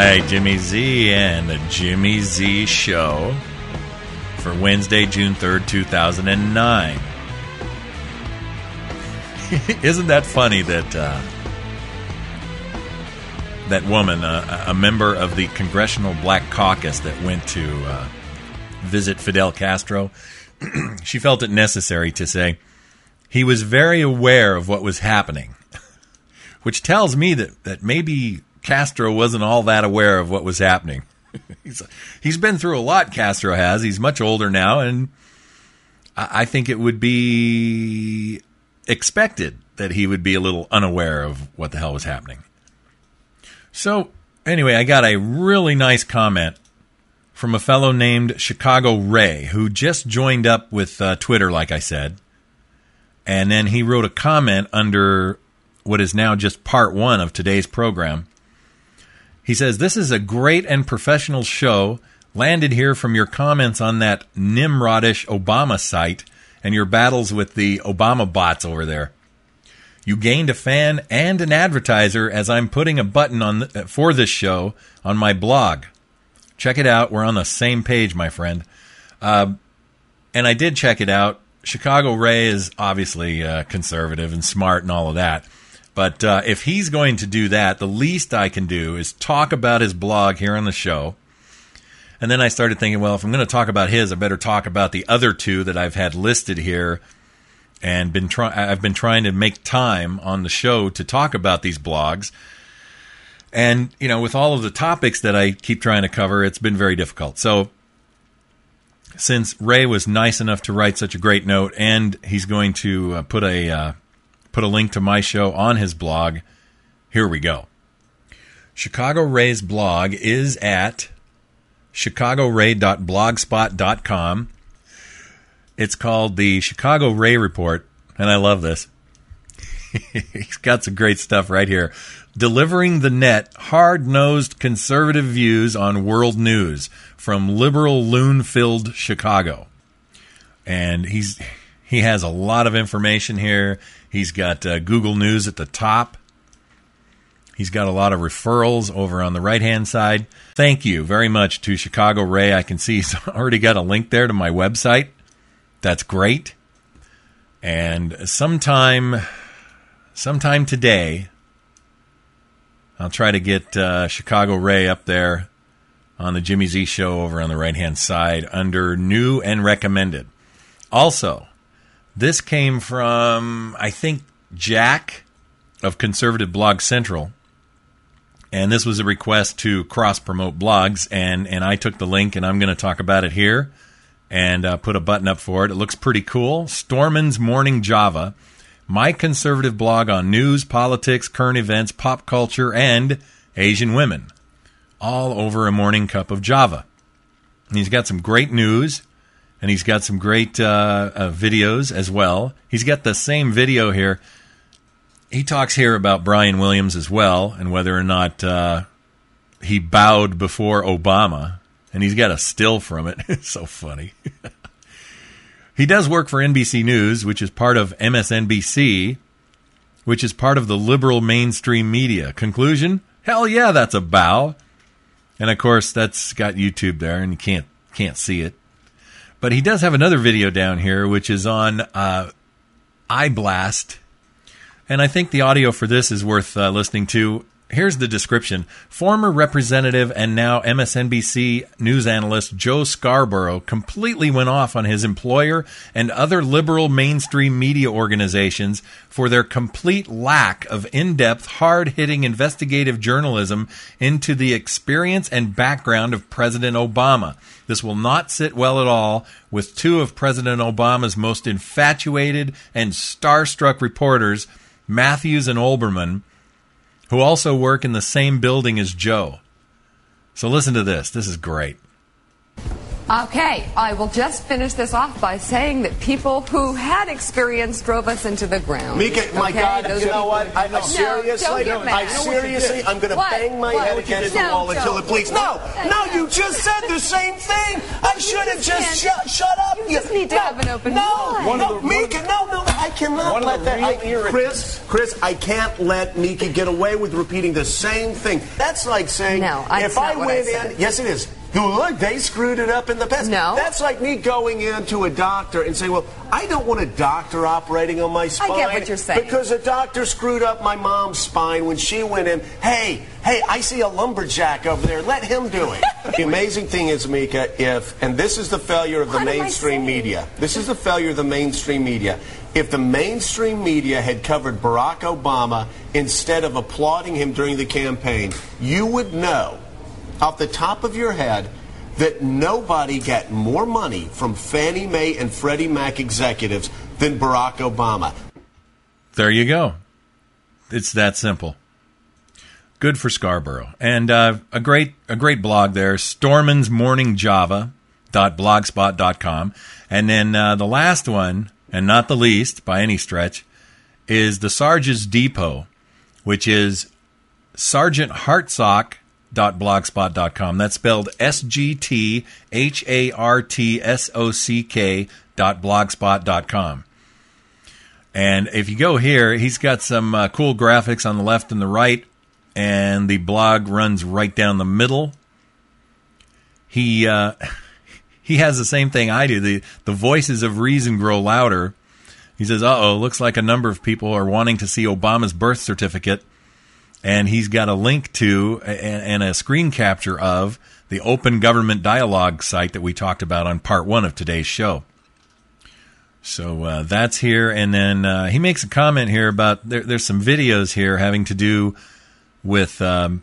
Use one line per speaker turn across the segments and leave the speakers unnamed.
right, Jimmy Z and the Jimmy Z Show for Wednesday, June 3rd, 2009. Isn't that funny that that woman, a member of the Congressional Black Caucus that went to visit Fidel Castro, she felt it necessary to say he was very aware of what was happening, which tells me that maybe Castro wasn't all that aware of what was happening. He's been through a lot, Castro has. He's much older now, and I think it would be expected that he would be a little unaware of what the hell was happening. So, anyway, I got a really nice comment from a fellow named Chicago Ray, who just joined up with Twitter, like I said. And then he wrote a comment under what is now just part one of today's program. He says, "This is a great and professional show. Landed here from your comments on that Nimrodish Obama site and your battles with the Obama bots over there. You gained a fan and an advertiser as I'm putting a button on for this show on my blog. Check it out. We're on the same page, my friend." And I did check it out. Chicago Ray is obviously conservative and smart and all of that. But if he's going to do that, the least I can do is talk about his blog here on the show. And then I started thinking, well, if I'm going to talk about his, I better talk about the other two that I've had listed here. And I've been trying to make time on the show to talk about these blogs. And, you know, with all of the topics that I keep trying to cover, it's been very difficult. So since Ray was nice enough to write such a great note, and he's going to put a link to my show on his blog, here we go. Chicago Ray's blog is at chicagoray.blogspot.com. It's called the Chicago Ray Report, and I love this. He's got some great stuff right here. Delivering the net, hard-nosed conservative views on world news from liberal loon-filled Chicago. And he has a lot of information here. He's got Google News at the top. He's got a lot of referrals over on the right-hand side. Thank you very much to Chicago Ray. I can see he's already got a link there to my website. That's great. And sometime today, I'll try to get Chicago Ray up there on the Jimmy Z Show over on the right-hand side under New and Recommended. Also, this came from, I think, Jack of Conservative Blog Central. And this was a request to cross-promote blogs. And I took the link, and I'm going to talk about it here and put a button up for it. It looks pretty cool. Stormin's Morning Java, my conservative blog on news, politics, current events, pop culture, and Asian women, all over a morning cup of Java. And he's got some great news, and he's got some great videos as well. He's got the same video here. He talks here about Brian Williams as well, and whether or not he bowed before Obama. And he's got a still from it. It's so funny. He does work for NBC News, which is part of MSNBC, which is part of the liberal mainstream media. Conclusion? Hell yeah, that's a bow. And, of course, that's got YouTube there, and you can't see it. But he does have another video down here, which is on iBlast. And I think the audio for this is worth listening to. Here's the description. Former representative and now MSNBC news analyst Joe Scarborough completely went off on his employer and other liberal mainstream media organizations for their complete lack of in-depth, hard-hitting investigative journalism into the experience and background of President Obama. This will not sit well at all with two of President Obama's most infatuated and starstruck reporters, Matthews and Olbermann, who also work in the same building as Joe. So listen to this. This is great.
Okay, I will just finish this off by saying that people who had experience drove us into the ground.
Mika, my God, you know what? Seriously, I'm going to bang my head against the wall until it bleeds. No, you just said the same thing. I should have just shut up.
You just need to have an open mind.
No, Mika, no. I cannot let that. Chris, I can't let Mika get away with repeating the same thing. That's like saying, if I went in, yes, it is. Look, they screwed it up in the past.
No.
That's like me going into a doctor and saying, well, I don't want a doctor operating on my spine.
I get what you're saying.
Because a doctor screwed up my mom's spine when she went in. Hey, I see a lumberjack over there. Let him do it. The amazing thing is, Mika, and this is the failure of the mainstream media. This is the failure of the mainstream media. If the mainstream media had covered Barack Obama instead of applauding him during the campaign, you would know off the top of your head that nobody got more money from Fannie Mae and Freddie Mac executives than Barack Obama.
There you go. It's that simple. Good for Scarborough. And a great blog there, storminsmorningjava.blogspot.com. And then the last one, and not the least by any stretch, is the Sarge's Depot, which is sergeanthartsock.blogspot.com. That's spelled SGTHARTSOCK.blogspot.com. And if you go here, he's got some cool graphics on the left and the right, and the blog runs right down the middle. He has the same thing I do. The voices of reason grow louder. He says, looks like a number of people are wanting to see Obama's birth certificate. And he's got a link to and a screen capture of the Open Government Dialogue site that we talked about on part 1 of today's show. So that's here. And then he makes a comment here about there's some videos here having to do with Barack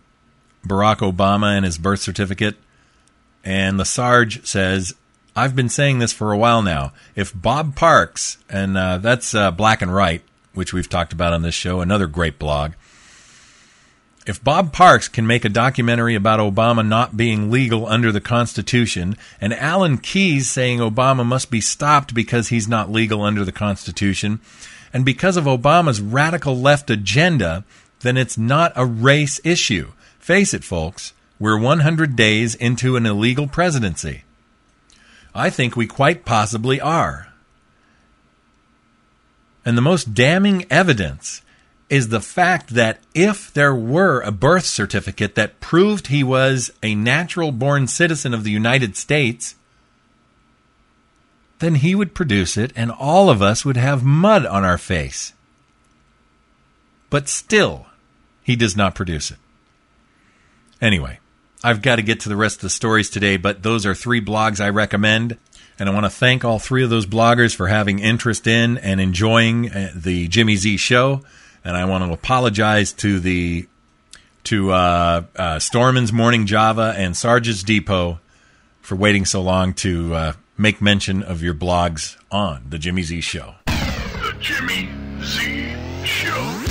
Obama and his birth certificate. And the Sarge says, I've been saying this for a while now. If Bob Parks, and that's Black and Right, which we've talked about on this show, another great blog. If Bob Parks can make a documentary about Obama not being legal under the Constitution, and Alan Keyes saying Obama must be stopped because he's not legal under the Constitution, and because of Obama's radical left agenda, then it's not a race issue. Face it, folks, we're 100 days into an illegal presidency. I think we quite possibly are. And the most damning evidence is the fact that if there were a birth certificate that proved he was a natural-born citizen of the United States, then he would produce it and all of us would have mud on our face. But still, he does not produce it. Anyway, I've got to get to the rest of the stories today, but those are 3 blogs I recommend. And I want to thank all 3 of those bloggers for having interest in and enjoying the Jimmy Z Show. And I want to apologize to Stormin's Morning Java and Sarge's Depot for waiting so long to make mention of your blogs on the Jimmy Z Show.
The Jimmy Z Show.